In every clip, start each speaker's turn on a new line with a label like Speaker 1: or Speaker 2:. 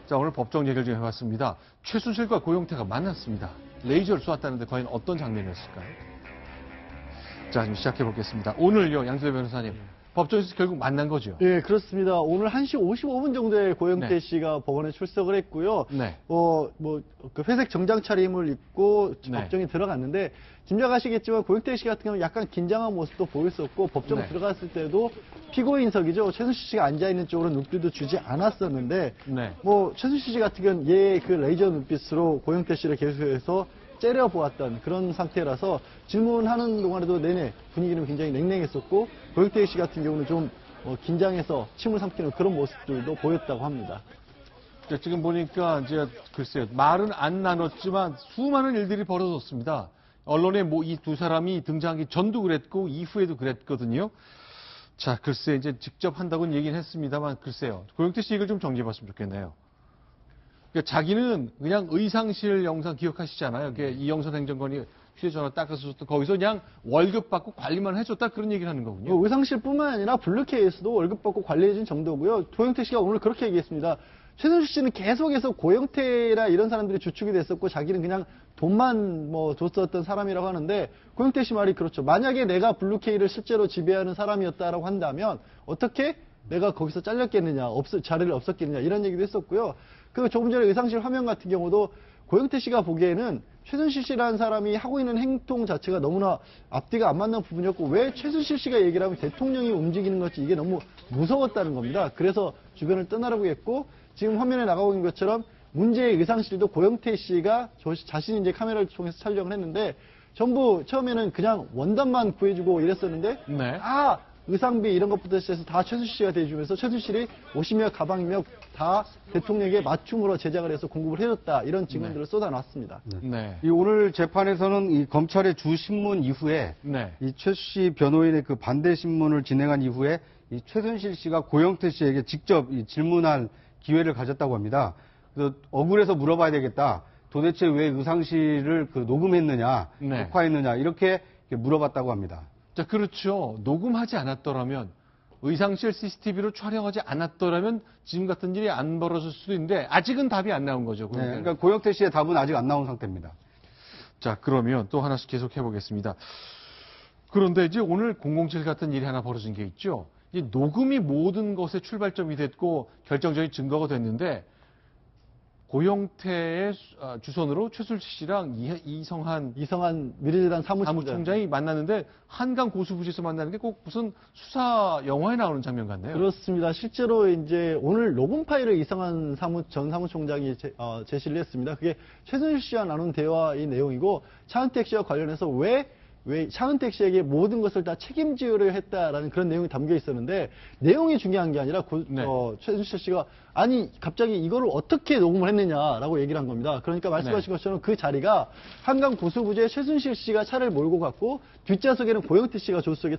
Speaker 1: 자, 오늘 법정 얘기를 좀 해봤습니다. 최순실과 고영태가 만났습니다. 레이저를 쏘았다는데 과연 어떤 장면이었을까요? 자, 좀 시작해 보겠습니다. 오늘요, 양지열 변호사님. 법정에서 결국 만난 거죠?
Speaker 2: 네, 그렇습니다. 오늘 1시 55분 정도에 고영태
Speaker 1: 네.
Speaker 2: 씨가 법원에 출석을 했고요.
Speaker 1: 네.
Speaker 2: 그 회색 정장 차림을 입고
Speaker 1: 네.
Speaker 2: 법정에 들어갔는데, 짐작하시겠지만 고영태 씨 같은 경우는 약간 긴장한 모습도 보였었고, 법정
Speaker 1: 네.
Speaker 2: 들어갔을 때도 피고인석이죠. 최순실 씨가 앉아있는 쪽으로 눈빛도 주지 않았었는데,
Speaker 1: 네.
Speaker 2: 최순실 씨 같은 경우는 얘 그 레이저 눈빛으로 고영태 씨를 계속해서 째려보았던 그런 상태라서 질문하는 동안에도 내내 분위기는 굉장히 냉랭했었고, 고영태 씨 같은 경우는 좀 긴장해서 침을 삼키는 그런 모습들도 보였다고 합니다.
Speaker 1: 자, 지금 보니까 이제 글쎄요, 말은 안 나눴지만 수많은 일들이 벌어졌습니다. 언론에 이 두 사람이 등장하기 전도 그랬고 이후에도 그랬거든요. 자, 글쎄 이제 직접 한다고는 얘기는 했습니다만 글쎄요. 고영태 씨 이걸 좀 정리해봤으면 좋겠네요. 그러니까 자기는 그냥 의상실 영상 기억하시잖아요. 이영선 행정관이 휴대전화 닦아서 줬던 거기서 그냥 월급 받고 관리만 해줬다 그런 얘기를 하는 거군요.
Speaker 2: 의상실뿐만 아니라 블루케이에서도 월급 받고 관리해준 정도고요. 고영태 씨가 오늘 그렇게 얘기했습니다. 최순실 씨는 계속해서 고영태라 이런 사람들이 주축이 됐었고 자기는 그냥 돈만 줬었던 사람이라고 하는데, 고영태 씨 말이 그렇죠. 만약에 내가 블루케이를 실제로 지배하는 사람이었다라고 한다면 어떻게 내가 거기서 잘렸겠느냐, 자리를 없었겠느냐 이런 얘기도 했었고요. 그 조금 전에 의상실 화면 같은 경우도 고영태 씨가 보기에는 최순실 씨라는 사람이 하고 있는 행동 자체가 너무나 앞뒤가 안 맞는 부분이었고, 왜 최순실 씨가 얘기를 하면 대통령이 움직이는 것이 이게 너무 무서웠다는 겁니다. 그래서 주변을 떠나라고 했고, 지금 화면에 나가고 있는 것처럼 문제의 의상실도 고영태 씨가 자신이 이제 카메라를 통해서 촬영을 했는데, 전부 처음에는 그냥 원단만 구해주고 이랬었는데,
Speaker 1: 네.
Speaker 2: 다 의상비 이런 것부터 시작해서 다 최순실 씨가 대주면서 최순실이 옷이며 가방이며 다 대통령에게 맞춤으로 제작을 해서 공급을 해줬다, 이런 증언들을 쏟아놨습니다.
Speaker 1: 네.
Speaker 3: 이 오늘 재판에서는 이 검찰의 주 신문 이후에
Speaker 1: 네.
Speaker 3: 이 최 씨 변호인의 그 반대 신문을 진행한 이후에 이 최순실 씨가 고영태 씨에게 직접 이 질문할 기회를 가졌다고 합니다. 그래서 억울해서 물어봐야 되겠다. 도대체 왜 의상실을 녹음했느냐,
Speaker 1: 네.
Speaker 3: 녹화했느냐 이렇게 물어봤다고 합니다.
Speaker 1: 자, 그렇죠. 녹음하지 않았더라면, 의상실 CCTV로 촬영하지 않았더라면 지금 같은 일이 안 벌어질 수도 있는데 아직은 답이 안 나온 거죠.
Speaker 3: 네, 그러니까 고영태 씨의 답은 아직 안 나온 상태입니다.
Speaker 1: 자, 그러면 또 하나씩 계속 해보겠습니다. 그런데 이제 오늘 007 같은 일이 하나 벌어진 게 있죠. 이 녹음이 모든 것의 출발점이 됐고 결정적인 증거가 됐는데, 고영태의 주선으로 최순실 씨랑 이성한
Speaker 2: 미래재단
Speaker 1: 사무총장이 만났는데 한강 고수부지에서 만나는 게 꼭 무슨 수사 영화에 나오는 장면 같네요.
Speaker 2: 그렇습니다. 실제로 이제 오늘 녹음 파일을 이성한 전 사무총장이 제시를 했습니다. 그게 최순실 씨와 나눈 대화의 내용이고, 차은택 씨와 관련해서 왜 차은택 씨에게 모든 것을 다 책임지으려 했다라는 그런 내용이 담겨 있었는데, 내용이 중요한 게 아니라 최순실 씨가 아니 갑자기 이거를 어떻게 녹음을 했느냐라고 얘기를 한 겁니다. 그러니까 말씀하신 것처럼 그 자리가 한강 고수부지에 최순실 씨가 차를 몰고 갔고, 뒷좌석에는 고영태 씨가 조수석에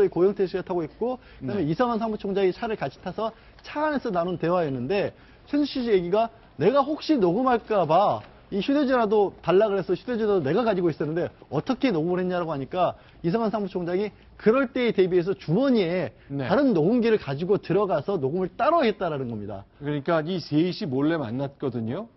Speaker 2: 고영태 씨가 타고 있고, 그다음에 이성한 사무총장이 차를 같이 타서 차 안에서 나눈 대화였는데, 최순실 씨 얘기가 내가 혹시 녹음할까 봐 이 휴대전화도 달라 그래서 휴대전화도 내가 가지고 있었는데 어떻게 녹음을 했냐라고 하니까, 이성한 사무총장이 그럴 때에 대비해서 주머니에 다른 녹음기를 가지고 들어가서 녹음을 따로 했다라는 겁니다.
Speaker 1: 그러니까 이 셋이 몰래 만났거든요.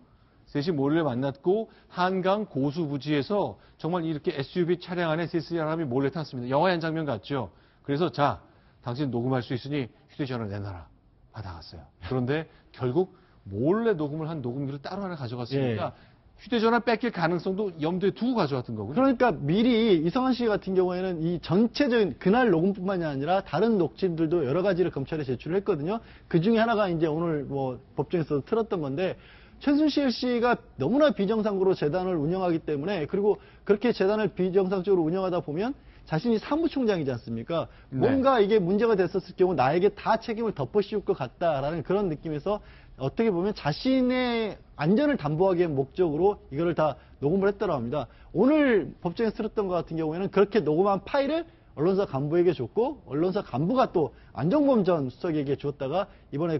Speaker 1: 셋이 몰래 만났고 한강 고수부지에서 정말 이렇게 SUV 차량 안에 세 사람이 몰래 탔습니다. 영화의 한 장면 같죠. 그래서 자, 당신 녹음할 수 있으니 휴대전화 내놔라. 받아갔어요. 그런데 결국 몰래 녹음을 한 녹음기를 따로 하나 가져갔으니까 휴대전화 뺏길 가능성도 염두에 두고 가져왔던 거고요.
Speaker 2: 그러니까 미리 이성한 씨 같은 경우에는 이 전체적인 그날 녹음뿐만이 아니라 다른 녹취들도 여러 가지를 검찰에 제출을 했거든요. 그 중에 하나가 이제 오늘 법정에서 틀었던 건데, 최순실 씨가 너무나 비정상으로 재단을 운영하기 때문에, 그리고 그렇게 재단을 비정상적으로 운영하다 보면 자신이 사무총장이지 않습니까? 뭔가 이게 문제가 됐었을 경우 나에게 다 책임을 덮어씌울 것 같다라는 그런 느낌에서 어떻게 보면 자신의 안전을 담보하기 위한 목적으로 이거를 다 녹음을 했다고 합니다. 오늘 법정에서 들었던 것 같은 경우에는 그렇게 녹음한 파일을 언론사 간부에게 줬고, 언론사 간부가 또 안정범 전 수석에게 줬다가 이번에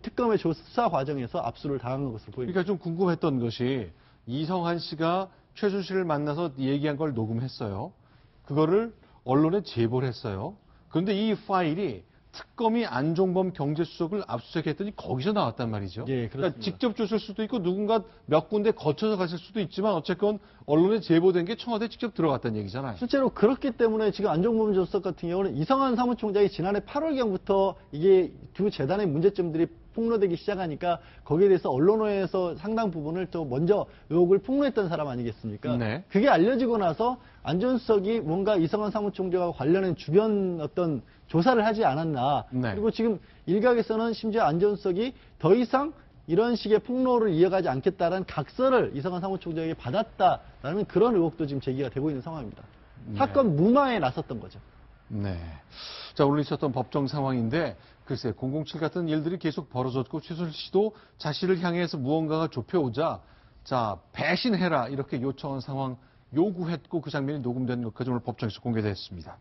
Speaker 2: 특검의 조사 과정에서 압수를 당한 것으로 보입니다.
Speaker 1: 그러니까 좀 궁금했던 것이, 이성한 씨가 최순실을 만나서 얘기한 걸 녹음했어요. 그거를 언론에 제보를 했어요. 그런데 이 파일이 특검이 안종범 경제수석을 압수수색했더니 거기서 나왔단 말이죠.
Speaker 2: 예,
Speaker 1: 그러니까
Speaker 2: 그렇습니다.
Speaker 1: 직접 줬을 수도 있고 누군가 몇 군데 거쳐서 갔을 수도 있지만 어쨌건 언론에 제보된 게 청와대에 직접 들어갔다는 얘기잖아요.
Speaker 2: 실제로 그렇기 때문에 지금 안종범 전 수석 같은 경우는 이성한 사무총장이 지난해 8월경부터 이게 두 재단의 문제점들이 폭로되기 시작하니까 거기에 대해서 언론에서 상당 부분을 또 먼저 의혹을 폭로했던 사람 아니겠습니까?
Speaker 1: 네.
Speaker 2: 그게 알려지고 나서 안 전 수석이 뭔가 이성한 사무총장과 관련된 주변 어떤 조사를 하지 않았나.
Speaker 1: 네.
Speaker 2: 그리고 지금 일각에서는 심지어 안 전 수석이 더 이상 이런 식의 폭로를 이어가지 않겠다라는 각서를 이성한 사무총장에게 받았다라는 그런 의혹도 지금 제기가 되고 있는 상황입니다.
Speaker 1: 네.
Speaker 2: 사건 무마에 나섰던 거죠.
Speaker 1: 네. 자, 오늘 있었던 법정 상황인데, 글쎄, 007 같은 일들이 계속 벌어졌고, 최순실 씨도 자신을 향해서 무언가가 좁혀오자, 자, 배신해라, 이렇게 요청한 상황, 요구했고, 그 장면이 녹음된 것까지 오늘 법정에서 공개됐습니다.